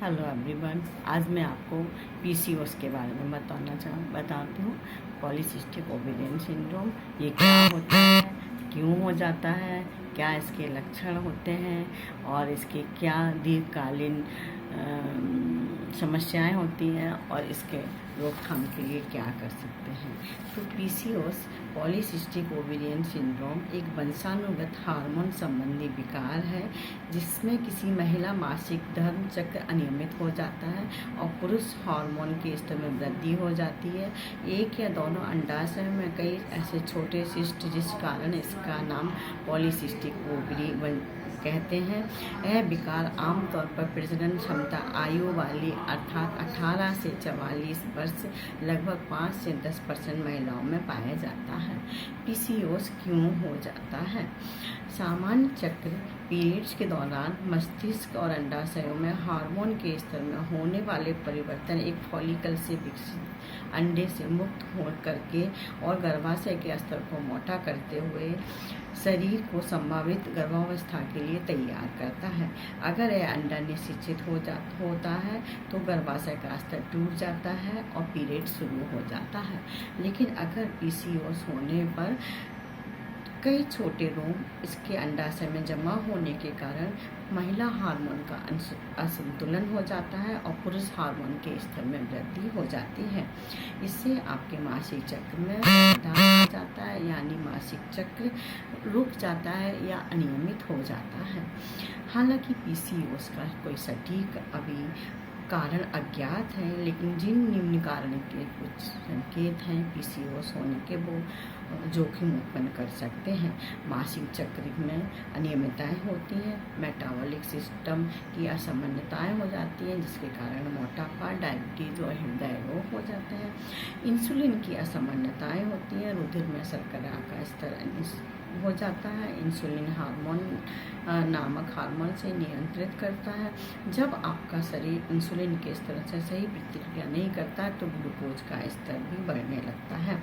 Hello everyone. आज मैं आपको पीसीओएस के बारे में बताती हूँ। पॉलीसिस्टिक ओवेरियन सिंड्रोम ये क्या होता है, क्यों हो जाता है, क्या इसके लक्षण होते हैं और इसके क्या दीर्घकालीन समस्याएं होती हैं और इसके रोकथाम के लिए क्या कर सकते हैं। तो पीसीओएस पॉलीसिस्टिक ओवेरियन सिंड्रोम एक वंशानुगत हार्मोन संबंधी विकार है जिसमें किसी महिला मासिक धर्म चक्र अनियमित हो जाता है और पुरुष हार्मोन के स्तर में वृद्धि हो जाती है। एक या दोनों अंडाशय में कई ऐसे छोटे सिस्ट जिस कारण इसका नाम पॉलीसिस्टिक ओवरी कहते हैं। यह विकार आमतौर पर प्रजनन क्षमता आयु वाली अर्थात 18 से 44 वर्ष लगभग 5 से 10% महिलाओं में पाया जाता है। पीसीओएस क्यों हो जाता है? सामान्य चक्र पीरियड्स के दौरान मस्तिष्क और अंडाशयों में हार्मोन के स्तर में होने वाले परिवर्तन एक फॉलिकल से विकसित अंडे से मुक्त हो करके और गर्भाशय के स्तर को मोटा करते हुए शरीर को संभावित गर्भावस्था के लिए तैयार करता है। अगर यह अंडा निषेचित होता है तो गर्भाशय का स्तर टूट जाता है और पीरियड शुरू हो जाता है। लेकिन अगर पीसीओएस होने पर कई छोटे रोग इसके अंडाशय में जमा होने के कारण महिला हार्मोन का असंतुलन हो जाता है और पुरुष हार्मोन के स्तर में वृद्धि हो जाती है। इससे आपके मासिक चक्र में व्यवधान आ जाता है, यानी मासिक चक्र रुक जाता है या अनियमित हो जाता है। हालांकि पीसीओएस का कोई सटीक अभी कारण अज्ञात है, लेकिन जिन निम्न कारण के कुछ संकेत हैं पीसीओएस होने के वो जोखिम उत्पन्न कर सकते हैं। मासिक चक्र में अनियमितताएं होती हैं, मेटाबॉलिक सिस्टम की असामान्यताएं हो जाती हैं जिसके कारण मोटापा, डायबिटीज और हृदय रोग हो जाते हैं। इंसुलिन की असामान्यताएं होती हैं, रुधिर में शर्करा का स्तर हो जाता है। इंसुलिन हार्मोन नामक हार्मोन से नियंत्रित करता है। जब आपका शरीर इंसुलिन के स्तर से सही प्रतिक्रिया नहीं करता तो ग्लूकोज का स्तर भी बढ़ने लगता है।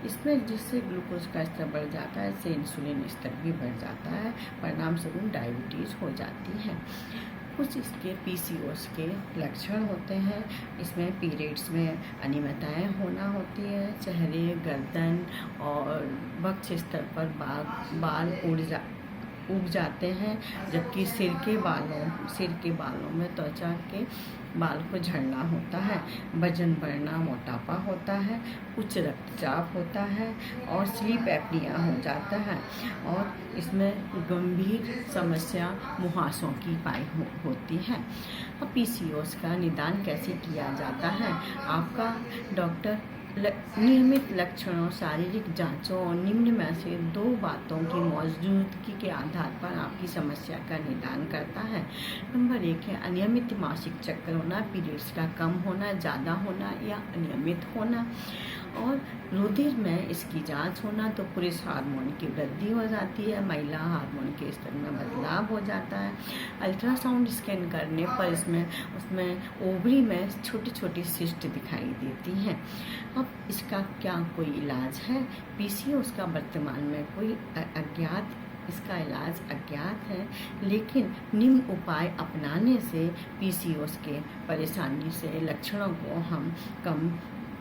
इसमें जिससे ग्लूकोज का स्तर बढ़ जाता है इससे इंसुलिन स्तर भी बढ़ जाता है, परिणाम स्वरूप डायबिटीज हो जाती है। कुछ इसके पीसीओएस के लक्षण होते हैं। इसमें पीरियड्स में अनियमितताएं होना होती है, चेहरे, गर्दन और वक्ष स्तर पर बाल उग जाते हैं, जबकि सिर के बालों में त्वचा के बाल को झड़ना होता है, वजन बढ़ना, मोटापा होता है, उच्च रक्तचाप होता है और स्लीप एपनिया हो जाता है। और इसमें गंभीर समस्या मुहासों की होती है। अब पीसीओएस का निदान कैसे किया जाता है? आपका डॉक्टर नियमित लक्षणों, शारीरिक जांचों और निम्न में से 2 बातों की मौजूदगी के आधार पर आपकी समस्या का निदान करता है। नंबर 1 है अनियमित मासिक चक्र होना, पीरियड्स का कम होना, ज़्यादा होना या अनियमित होना। और रुधिर में इसकी जांच होना तो पुरुष हार्मोन की वृद्धि हो जाती है, महिला हार्मोन के स्तर में बदलाव हो जाता है। अल्ट्रासाउंड स्कैन करने पर उसमें ओवरी में छोटी छोटी सिस्ट दिखाई देती हैं। अब इसका क्या कोई इलाज है? पीसीओएस का वर्तमान में कोई इसका इलाज अज्ञात है, लेकिन निम्न उपाय अपनाने से पीसीओएस के परेशानी से लक्षणों को हम कम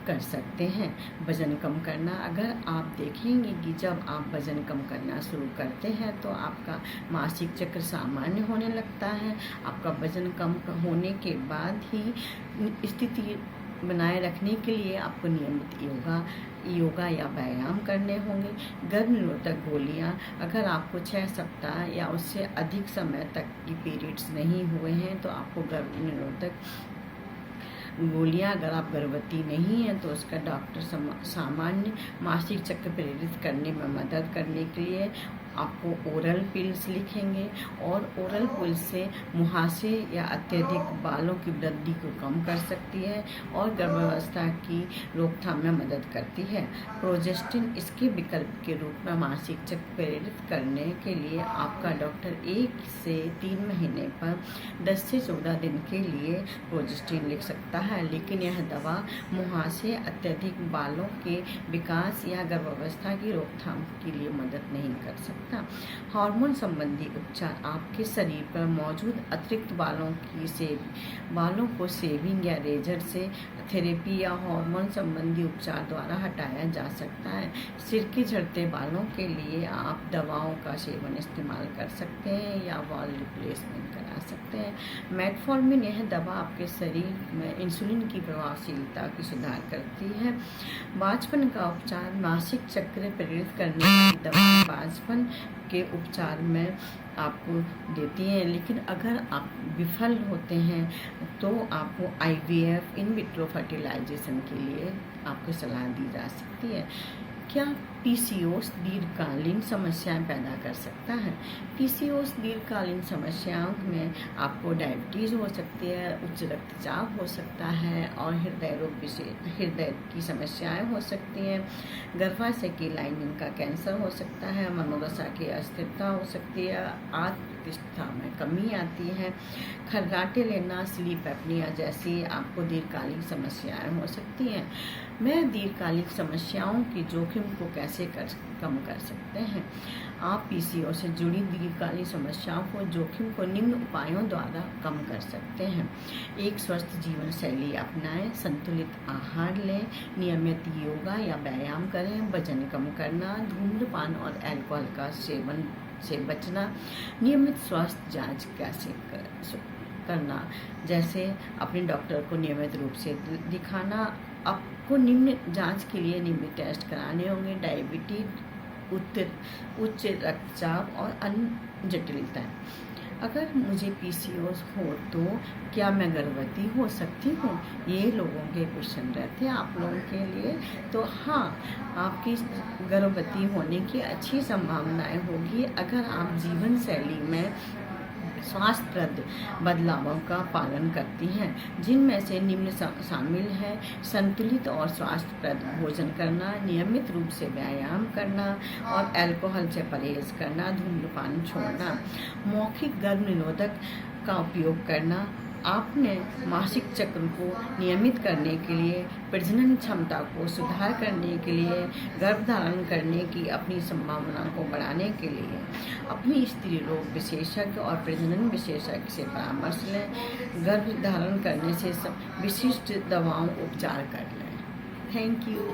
कर सकते हैं। वजन कम करना, अगर आप देखेंगे कि जब आप वजन कम करना शुरू करते हैं तो आपका मासिक चक्र सामान्य होने लगता है। आपका वजन कम होने के बाद ही स्थिति बनाए रखने के लिए आपको नियमित योगा या व्यायाम करने होंगे। गर्भ निरोधक गोलियां, अगर आपको 6 सप्ताह या उससे अधिक समय तक की पीरियड्स नहीं हुए हैं तो आपको गर्भ निरोधक गोलियां, अगर आप गर्भवती नहीं हैं तो उसका डॉक्टर सामान्य मासिक चक्र प्रेरित करने में मदद करने के लिए आपको ओरल पिल्स लिखेंगे और ओरल पिल्स से मुहासे या अत्यधिक बालों की वृद्धि को कम कर सकती है और गर्भावस्था की रोकथाम में मदद करती है। प्रोजेस्टिन इसके विकल्प के रूप में मासिक चक्र प्रेरित करने के लिए आपका डॉक्टर 1 से 3 महीने पर 10 से 14 दिन के लिए प्रोजेस्टिन लिख सकता है, लेकिन यह दवा मुहासे, अत्यधिक बालों के विकास या गर्भावस्था की रोकथाम के लिए मदद नहीं कर सकती। सकता। हार्मोन संबंधी उपचार आपके शरीर पर मौजूद अतिरिक्त बालों को शेविंग या रेजर से, थेरेपी या हार्मोन संबंधी उपचार द्वारा हटाया जा सकता है। सिर के झड़ते बालों के लिए आप दवाओं का सेवन इस्तेमाल कर सकते हैं या बाल रिप्लेसमेंट करा सकते हैं। मेटफॉर्मिन यह दवा आपके शरीर में इंसुलिन की प्रभावशीलता की सुधार करती है। बांझपन का उपचार मासिक चक्र प्रेरित करने वाली दवाएं बांझपन के उपचार में आपको देती हैं, लेकिन अगर आप विफल होते हैं तो आपको IVF इन विट्रो फर्टिलाइजेशन के लिए आपको सलाह दी जा सकती है। क्या PCOS दीर्घकालीन समस्याएं पैदा कर सकता है? PCOS दीर्घकालीन समस्याओं में आपको डायबिटीज़ हो सकती है, उच्च रक्तचाप हो सकता है और हृदय की समस्याएं हो सकती हैं। गर्भाशय की लाइनिंग का कैंसर हो सकता है, मनोदशा की अस्थिरता हो सकती है, आत्मप्रतिष्ठा में कमी आती है, खर्राटे लेना, स्लीप एपनिया जैसी आपको दीर्घकालिक समस्याएं हो सकती हैं। मैं दीर्घकालिक समस्याओं की जोखिम को कैसे कम कर सकते हैं? आप PCOS से जुड़ी दीर्घकालिक समस्याओं को जोखिम को निम्न उपायों द्वारा कम कर सकते हैं। एक स्वस्थ जीवन शैली अपनाएं, संतुलित आहार लें, नियमित योगा या व्यायाम करें, वजन कम करना, धूम्रपान और अल्कोहल का सेवन से बचना, नियमित स्वास्थ्य जांच कैसे करना, जैसे अपने डॉक्टर को नियमित रूप से दिखाना। आपको निम्न जांच के लिए निम्न टेस्ट कराने होंगे: डायबिटीज, उच्च रक्तचाप और अन्य जटिलताएं। अगर मुझे PCOS हो तो क्या मैं गर्भवती हो सकती हूँ? ये लोगों के क्वेश्चन रहते हैं आप लोगों के लिए। तो हाँ, आपकी गर्भवती होने की अच्छी संभावनाएं होगी अगर आप जीवन शैली में स्वास्थ्यप्रद बदलावों का पालन करती हैं, जिनमें से निम्न शामिल है: संतुलित और स्वास्थ्यप्रद भोजन करना, नियमित रूप से व्यायाम करना और अल्कोहल से परहेज करना, धूम्रपान छोड़ना, मौखिक गर्भ निरोधक का उपयोग करना, आपने मासिक चक्र को नियमित करने के लिए, प्रजनन क्षमता को सुधार करने के लिए, गर्भधारण करने की अपनी संभावना को बढ़ाने के लिए अपनी स्त्री रोग विशेषज्ञ और प्रजनन विशेषज्ञ से परामर्श लें। गर्भधारण करने से विशिष्ट दवाओं उपचार कर लें। Thank you.